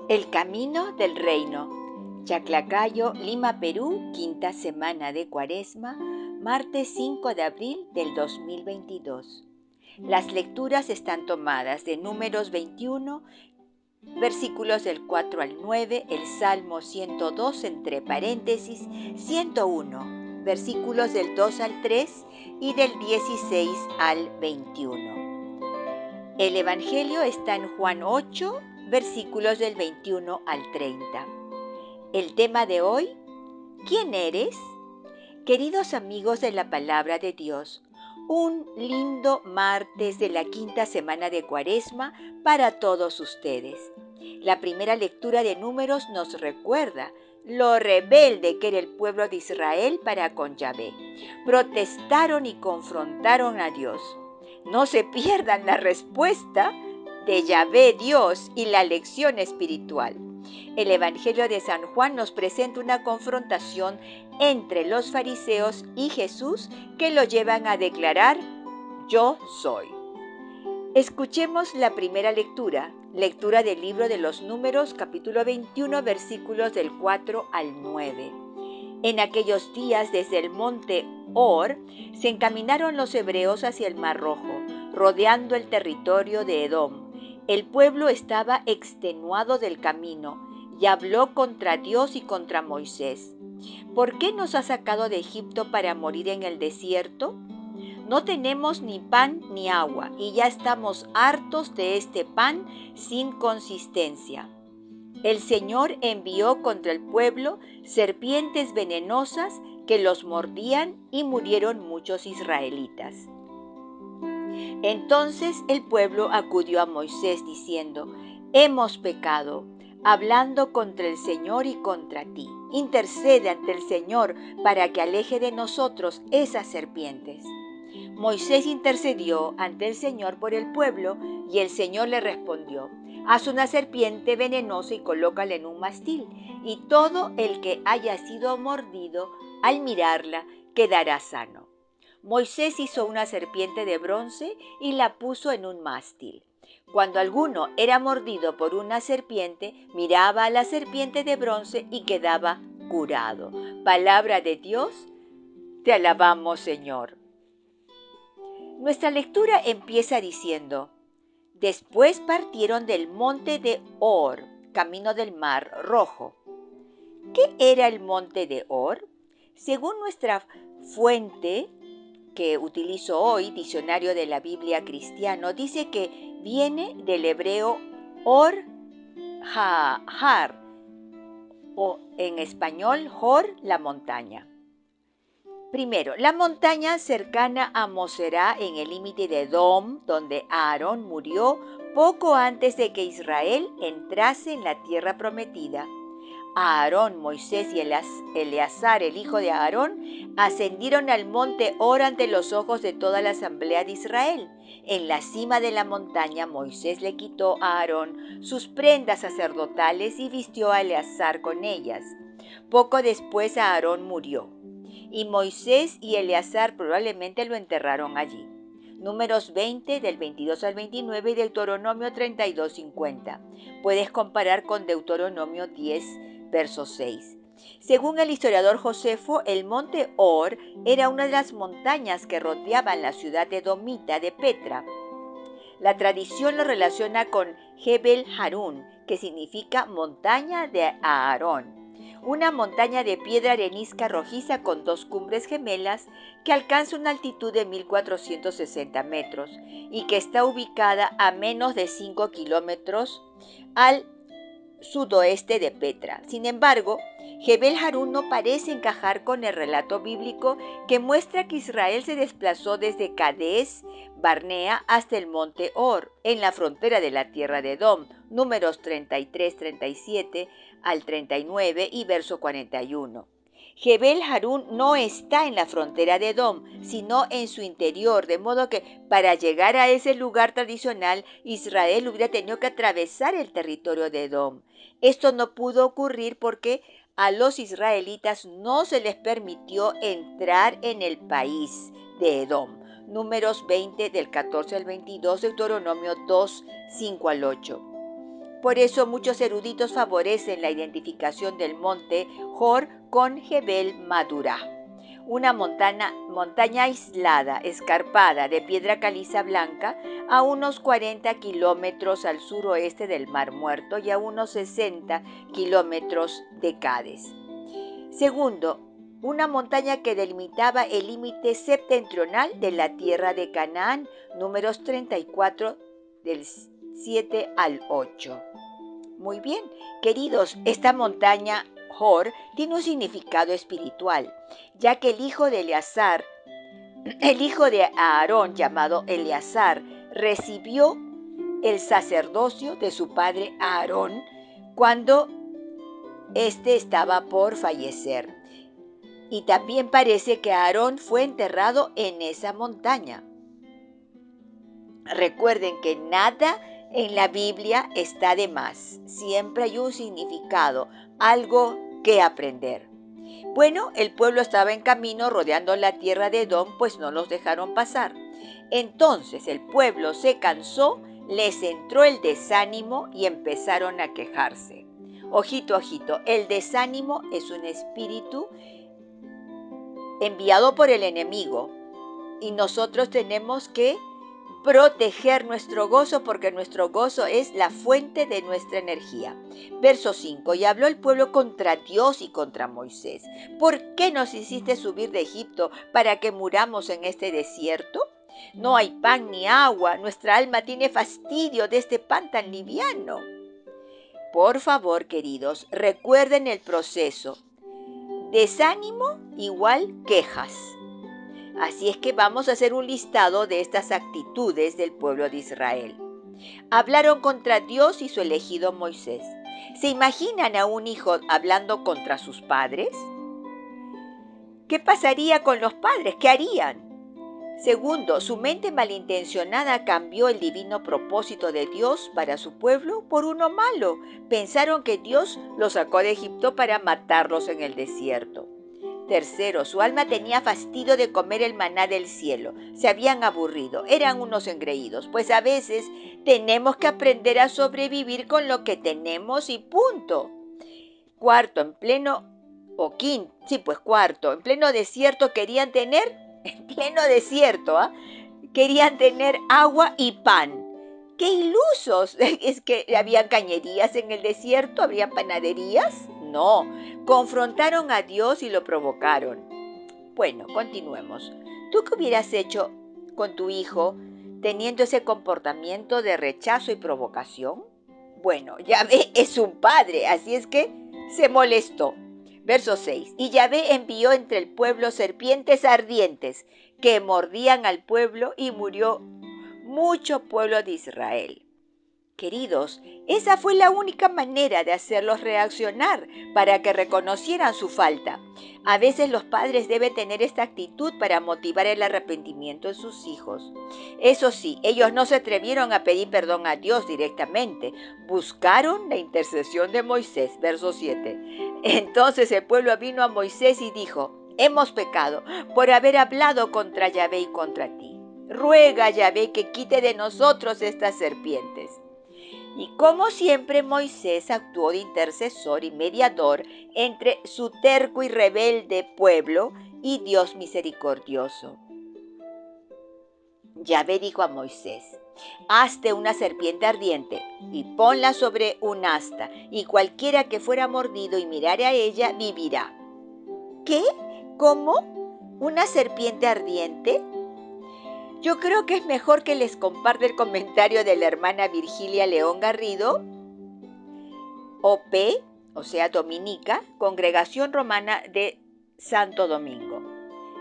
El camino del reino. Chaclacayo, Lima, Perú, quinta semana de Cuaresma, martes 5 de abril del 2022. Las lecturas están tomadas de Números 21, versículos del 4 al 9, el Salmo 102 entre paréntesis, 101, versículos del 2 al 3 y del 16 al 21. El Evangelio está en Juan 8, versículos del 21 al 30. El tema de hoy, ¿quién eres? Queridos amigos de la Palabra de Dios, un lindo martes de la quinta semana de Cuaresma para todos ustedes. La primera lectura de Números nos recuerda lo rebelde que era el pueblo de Israel para con Yahvé. Protestaron y confrontaron a Dios. No se pierdan la respuesta de Yahvé Dios y la lección espiritual. El Evangelio de San Juan nos presenta una confrontación entre los fariseos y Jesús que lo llevan a declarar: yo soy. Escuchemos la primera lectura del libro de los Números, capítulo 21, versículos del 4 al 9. En aquellos días, desde el monte Hor, se encaminaron los hebreos hacia el Mar Rojo, rodeando el territorio de Edom. El pueblo estaba extenuado del camino y habló contra Dios y contra Moisés. ¿Por qué nos has sacado de Egipto para morir en el desierto? No tenemos ni pan ni agua, y ya estamos hartos de este pan sin consistencia. El Señor envió contra el pueblo serpientes venenosas que los mordían y murieron muchos israelitas. Entonces el pueblo acudió a Moisés diciendo: hemos pecado, hablando contra el Señor y contra ti. Intercede ante el Señor para que aleje de nosotros esas serpientes. Moisés intercedió ante el Señor por el pueblo y el Señor le respondió: haz una serpiente venenosa y colócala en un mastil, y todo el que haya sido mordido al mirarla quedará sano. Moisés hizo una serpiente de bronce y la puso en un mástil. Cuando alguno era mordido por una serpiente, miraba a la serpiente de bronce y quedaba curado. Palabra de Dios, te alabamos, Señor. Nuestra lectura empieza diciendo: después partieron del monte de Hor, camino del Mar Rojo. ¿Qué era el monte de Hor? Según nuestra fuente que utilizo hoy, Diccionario de la Biblia Cristiano, dice que viene del hebreo Hor Har, o en español Hor, la montaña. Primero, la montaña cercana a Moserá en el límite de Edom, donde Aarón murió poco antes de que Israel entrase en la tierra prometida. Aarón, Moisés y Eleazar, el hijo de Aarón, ascendieron al monte Hor ante los ojos de toda la asamblea de Israel. En la cima de la montaña, Moisés le quitó a Aarón sus prendas sacerdotales y vistió a Eleazar con ellas. Poco después Aarón murió, y Moisés y Eleazar probablemente lo enterraron allí. Números 20, del 22 al 29 y Deuteronomio 32, 50. Puedes comparar con Deuteronomio 10, verso 6. Según el historiador Josefo, el monte Hor era una de las montañas que rodeaban la ciudad edomita de Petra. La tradición lo relaciona con Jebel Harún, que significa montaña de Aarón, una montaña de piedra arenisca rojiza con dos cumbres gemelas que alcanza una altitud de 1460 metros y que está ubicada a menos de 5 kilómetros al sudoeste de Petra. Sin embargo, Jebel Harún no parece encajar con el relato bíblico que muestra que Israel se desplazó desde Cades Barnea hasta el monte Hor, en la frontera de la tierra de Edom, números 33, 37 al 39 y verso 41. Jebel Harún no está en la frontera de Edom, sino en su interior, de modo que para llegar a ese lugar tradicional, Israel hubiera tenido que atravesar el territorio de Edom. Esto no pudo ocurrir porque a los israelitas no se les permitió entrar en el país de Edom. Números 20 del 14 al 22, Deuteronomio 2, 5 al 8. Por eso muchos eruditos favorecen la identificación del monte Hor con Jebel Madurá, una montaña aislada, escarpada, de piedra caliza blanca, a unos 40 kilómetros al suroeste del Mar Muerto y a unos 60 kilómetros de Cádiz. Segundo, una montaña que delimitaba el límite septentrional de la tierra de Canaán, números 34 del 7 al 8. Muy bien, queridos, esta montaña Hor tiene un significado espiritual, ya que el hijo de Aarón, llamado Eleazar, recibió el sacerdocio de su padre Aarón cuando éste estaba por fallecer. Y también parece que Aarón fue enterrado en esa montaña. Recuerden que nada en la Biblia está de más. Siempre hay un significado, algo que aprender. Bueno, el pueblo estaba en camino rodeando la tierra de Edom, pues no los dejaron pasar. Entonces el pueblo se cansó, les entró el desánimo y empezaron a quejarse. Ojito, ojito, el desánimo es un espíritu enviado por el enemigo y nosotros tenemos que proteger nuestro gozo porque nuestro gozo es la fuente de nuestra energía. Verso 5. Y habló el pueblo contra Dios y contra Moisés. ¿Por qué nos hiciste subir de Egipto para que muramos en este desierto? No hay pan ni agua, nuestra alma tiene fastidio de este pan tan liviano. Por favor, queridos, recuerden el proceso. Desánimo igual quejas. Así es que vamos a hacer un listado de estas actitudes del pueblo de Israel. Hablaron contra Dios y su elegido Moisés. ¿Se imaginan a un hijo hablando contra sus padres? ¿Qué pasaría con los padres? ¿Qué harían? Segundo, su mente malintencionada cambió el divino propósito de Dios para su pueblo por uno malo. Pensaron que Dios los sacó de Egipto para matarlos en el desierto. Tercero, su alma tenía fastidio de comer el maná del cielo. Se habían aburrido, eran unos engreídos, pues a veces tenemos que aprender a sobrevivir con lo que tenemos y punto. Cuarto, en pleno desierto querían tener, querían tener agua y pan. ¡Qué ilusos! ¿Es que habían cañerías en el desierto? ¿Habría panaderías? No, confrontaron a Dios y lo provocaron. Bueno, continuemos. ¿Tú qué hubieras hecho con tu hijo teniendo ese comportamiento de rechazo y provocación? Bueno, Yahvé es un padre, así es que se molestó. Verso 6. Y Yahvé envió entre el pueblo serpientes ardientes que mordían al pueblo y murió mucho pueblo de Israel. Queridos, esa fue la única manera de hacerlos reaccionar para que reconocieran su falta. A veces los padres deben tener esta actitud para motivar el arrepentimiento en sus hijos. Eso sí, ellos no se atrevieron a pedir perdón a Dios directamente. Buscaron la intercesión de Moisés, verso 7. Entonces el pueblo vino a Moisés y dijo: hemos pecado por haber hablado contra Yahvé y contra ti. Ruega a Yahvé que quite de nosotros estas serpientes. Y como siempre, Moisés actuó de intercesor y mediador entre su terco y rebelde pueblo y Dios misericordioso. Yahvé dijo a Moisés: hazte una serpiente ardiente y ponla sobre un asta, y cualquiera que fuera mordido y mirare a ella vivirá. ¿Qué? ¿Cómo? ¿Una serpiente ardiente? Yo creo que es mejor que les comparta el comentario de la hermana Virgilia León Garrido, OP, o sea, dominica, Congregación Romana de Santo Domingo.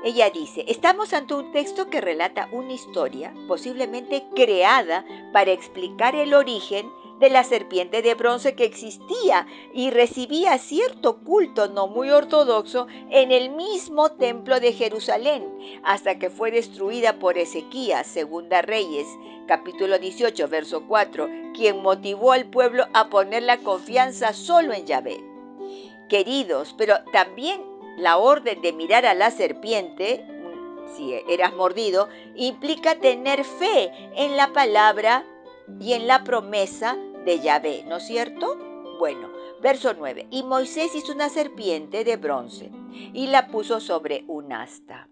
Ella dice: estamos ante un texto que relata una historia, posiblemente creada para explicar el origen de la serpiente de bronce que existía y recibía cierto culto no muy ortodoxo en el mismo templo de Jerusalén, hasta que fue destruida por Ezequías, Segunda Reyes, capítulo 18, verso 4, quien motivó al pueblo a poner la confianza solo en Yahvé. Queridos, pero también la orden de mirar a la serpiente, si eras mordido, implica tener fe en la palabra y en la promesa de Yahvé, ¿no es cierto? Bueno, verso 9. Y Moisés hizo una serpiente de bronce y la puso sobre un asta.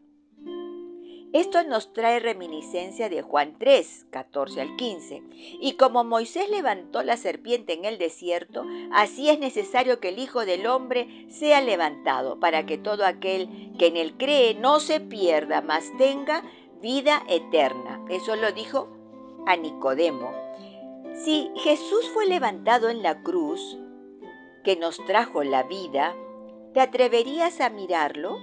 Esto nos trae reminiscencia de Juan 3, 14 al 15. Y como Moisés levantó la serpiente en el desierto, así es necesario que el Hijo del Hombre sea levantado, para que todo aquel que en él cree no se pierda, mas tenga vida eterna. Eso lo dijo a Nicodemo. Si Jesús fue levantado en la cruz, que nos trajo la vida, ¿te atreverías a mirarlo?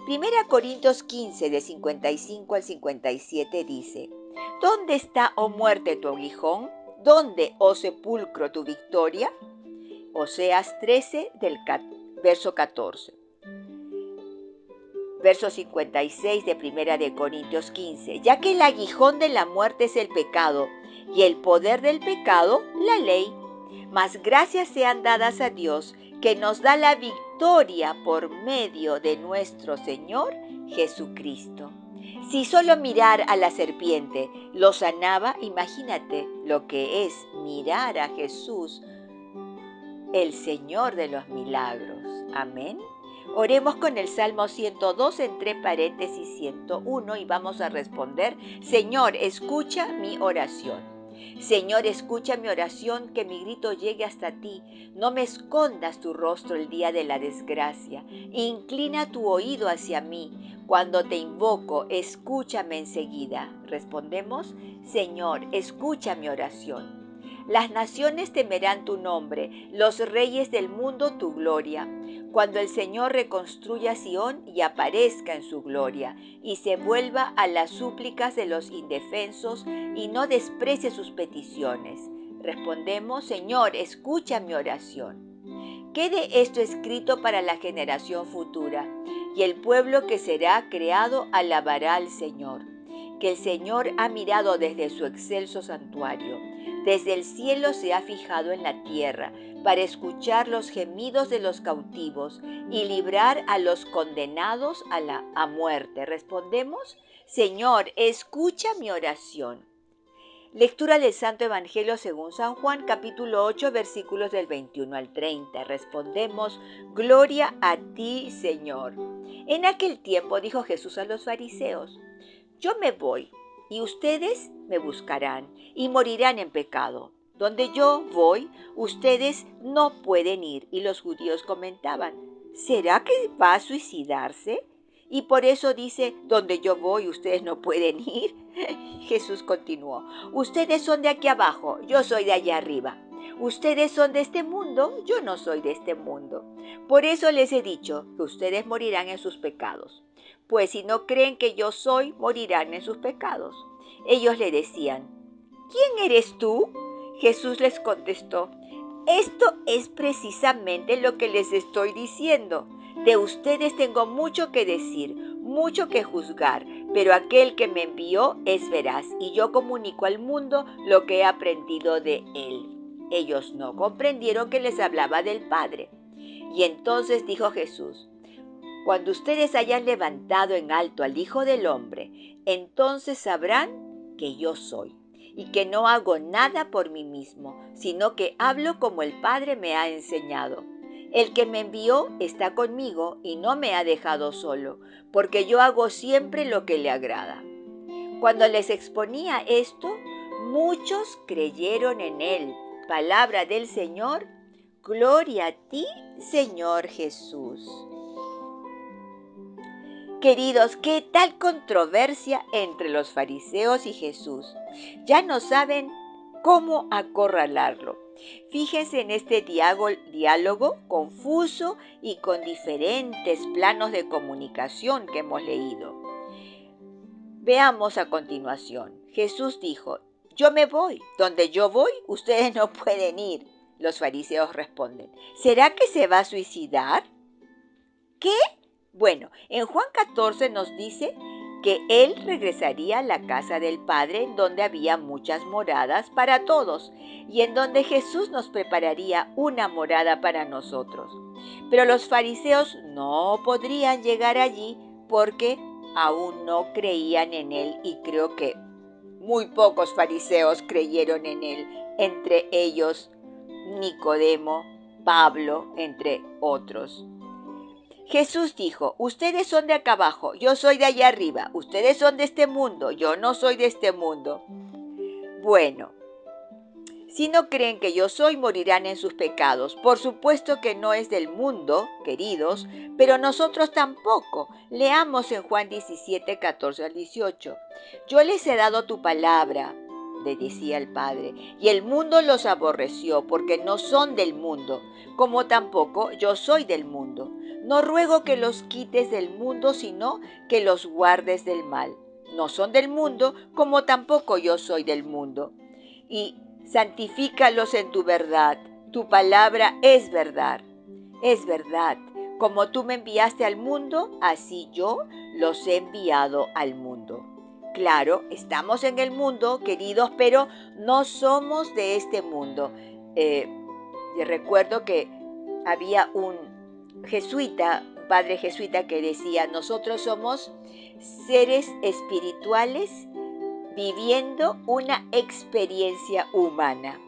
Primera Corintios 15, de 55 al 57 dice: ¿Dónde está, oh muerte, tu aguijón? ¿Dónde, oh sepulcro, tu victoria? Oseas 13, verso 14. Verso 56 de Primera de Corintios 15. Ya que el aguijón de la muerte es el pecado, y el poder del pecado, la ley. Mas gracias sean dadas a Dios, que nos da la victoria por medio de nuestro Señor Jesucristo. Si solo mirar a la serpiente lo sanaba, imagínate lo que es mirar a Jesús, el Señor de los milagros. Amén. Oremos con el Salmo 102 entre paréntesis 101 y vamos a responder: Señor, escucha mi oración. Señor, escucha mi oración, que mi grito llegue hasta ti. No me escondas tu rostro el día de la desgracia. Inclina tu oído hacia mí. Cuando te invoco, escúchame enseguida. Respondemos: Señor, escucha mi oración. Las naciones temerán tu nombre, los reyes del mundo tu gloria. Cuando el Señor reconstruya Sión y aparezca en su gloria, y se vuelva a las súplicas de los indefensos y no desprecie sus peticiones. Respondemos: Señor, escucha mi oración. Quede esto escrito para la generación futura, y el pueblo que será creado alabará al Señor. Que el Señor ha mirado desde su excelso santuario. Desde el cielo se ha fijado en la tierra para escuchar los gemidos de los cautivos y librar a los condenados a muerte. Respondemos: Señor, escucha mi oración. Lectura del Santo Evangelio según San Juan, capítulo 8, versículos del 21 al 30. Respondemos: Gloria a ti, Señor. En aquel tiempo dijo Jesús a los fariseos: Yo me voy, y ustedes me buscarán, y morirán en pecado. Donde yo voy, ustedes no pueden ir. Y los judíos comentaban: ¿será que va a suicidarse? Y por eso dice: donde yo voy, ustedes no pueden ir. Jesús continuó: ustedes son de aquí abajo, yo soy de allá arriba. Ustedes son de este mundo, yo no soy de este mundo. Por eso les he dicho que ustedes morirán en sus pecados. Pues si no creen que yo soy, morirán en sus pecados. Ellos le decían: ¿quién eres tú? Jesús les contestó: esto es precisamente lo que les estoy diciendo. De ustedes tengo mucho que decir, mucho que juzgar, pero aquel que me envió es veraz, y yo comunico al mundo lo que he aprendido de él. Ellos no comprendieron que les hablaba del Padre. Y entonces dijo Jesús: cuando ustedes hayan levantado en alto al Hijo del Hombre, entonces sabrán que yo soy, y que no hago nada por mí mismo, sino que hablo como el Padre me ha enseñado. El que me envió está conmigo y no me ha dejado solo, porque yo hago siempre lo que le agrada. Cuando les exponía esto, muchos creyeron en él. Palabra del Señor. Gloria a ti, Señor Jesús. Queridos, ¿qué tal controversia entre los fariseos y Jesús? Ya no saben cómo acorralarlo. Fíjense en este diálogo confuso y con diferentes planos de comunicación que hemos leído. Veamos a continuación. Jesús dijo: yo me voy. Donde yo voy, ustedes no pueden ir. Los fariseos responden: ¿será que se va a suicidar? ¿Qué? Bueno, en Juan 14 nos dice que Él regresaría a la casa del Padre, en donde había muchas moradas para todos, y en donde Jesús nos prepararía una morada para nosotros. Pero los fariseos no podrían llegar allí porque aún no creían en Él, y creo que muy pocos fariseos creyeron en Él entre ellos Nicodemo, Pablo, entre otros. Jesús dijo, ustedes son de acá abajo, yo soy de allá arriba, ustedes son de este mundo, yo no soy de este mundo. Bueno, si no creen que yo soy, morirán en sus pecados. Por supuesto que no es del mundo, queridos, pero nosotros tampoco. Leamos en Juan 17, 14 al 18. Yo les he dado tu palabra, le decía el Padre, y el mundo los aborreció porque no son del mundo, como tampoco yo soy del mundo. No ruego que los quites del mundo, sino que los guardes del mal. No son del mundo, como tampoco yo soy del mundo. Y santifícalos en tu verdad. Tu palabra es verdad. Es verdad. Como tú me enviaste al mundo, así yo los he enviado al mundo. Claro, estamos en el mundo, queridos, pero no somos de este mundo. Recuerdo que había un jesuita, un padre jesuita que decía, nosotros somos seres espirituales viviendo una experiencia humana.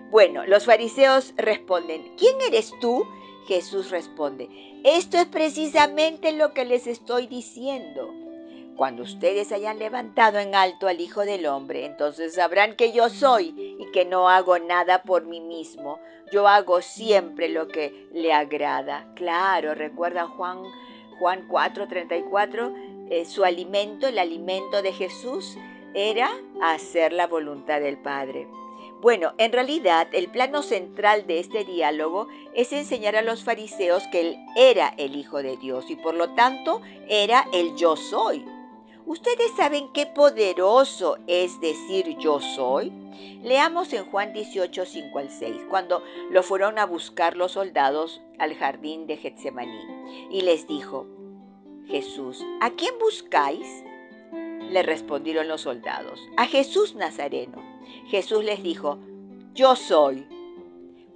Bueno, los fariseos responden, ¿quién eres tú? Jesús responde, esto es precisamente lo que les estoy diciendo. Cuando ustedes hayan levantado en alto al Hijo del Hombre, entonces sabrán que yo soy y que no hago nada por mí mismo. Yo hago siempre lo que le agrada. Claro, recuerdan Juan 4:34, su alimento, el alimento de Jesús, era hacer la voluntad del Padre. Bueno, en realidad el plano central de este diálogo es enseñar a los fariseos que Él era el Hijo de Dios y por lo tanto era el yo soy. ¿Ustedes saben qué poderoso es decir yo soy? Leamos en Juan 18, 5 al 6, cuando lo fueron a buscar los soldados al jardín de Getsemaní. Y les dijo, Jesús, ¿a quién buscáis? Le respondieron los soldados, a Jesús Nazareno. Jesús les dijo, yo soy.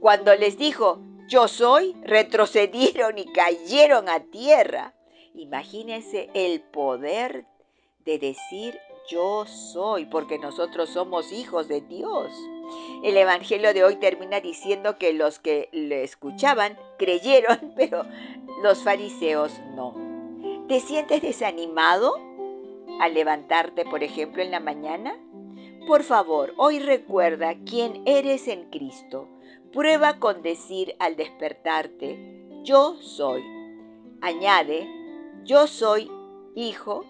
Cuando les dijo, yo soy, retrocedieron y cayeron a tierra. Imagínense el poder de decir yo soy, porque nosotros somos hijos de Dios. El Evangelio de hoy termina diciendo que los que le escuchaban creyeron, pero los fariseos no. ¿Te sientes desanimado al levantarte, por ejemplo, en la mañana? Por favor, hoy recuerda quién eres en Cristo. Prueba con decir al despertarte, yo soy. Añade, yo soy hijo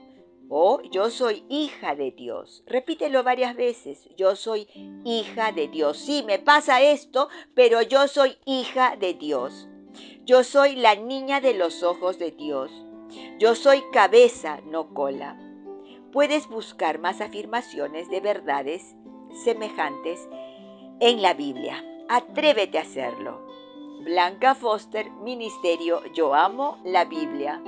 o yo soy hija de Dios. Repítelo varias veces, yo soy hija de Dios. Sí, me pasa esto, pero yo soy hija de Dios. Yo soy la niña de los ojos de Dios. Yo soy cabeza, no cola. Puedes buscar más afirmaciones de verdades semejantes en la Biblia. Atrévete a hacerlo. Blanca Foster, Ministerio Yo Amo la Biblia.